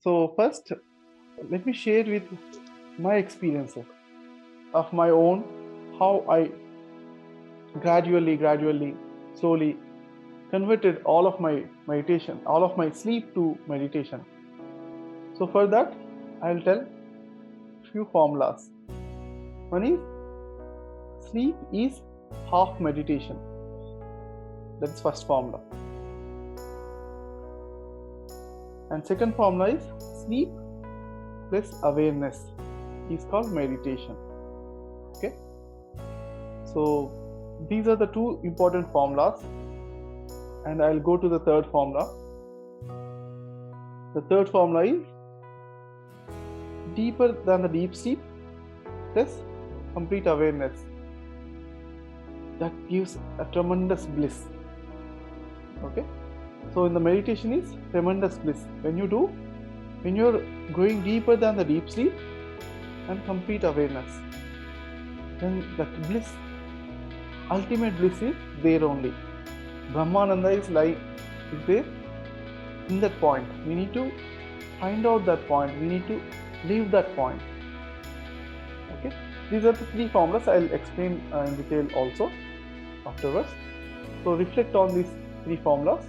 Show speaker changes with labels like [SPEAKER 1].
[SPEAKER 1] So first, let me share with my experiences of my own, how I gradually, slowly converted all of my meditation, all of my sleep to meditation. So for that, I'll tell few formulas. One is, sleep is half meditation. That's first formula. And second formula is, sleep plus awareness is called meditation. Okay. So these are the two important formulas. And I'll go to the third formula. The third formula is, deeper than the deep sleep plus complete awareness. That gives a tremendous bliss. Okay. So in the meditation is tremendous bliss. When you're going deeper than the deep sleep and complete awareness, then that bliss, ultimate bliss is there only. Brahmananda is there in that point. We need to find out that point. We need to leave that point. Okay. These are the three formulas. I'll explain in detail also afterwards. So reflect on these three formulas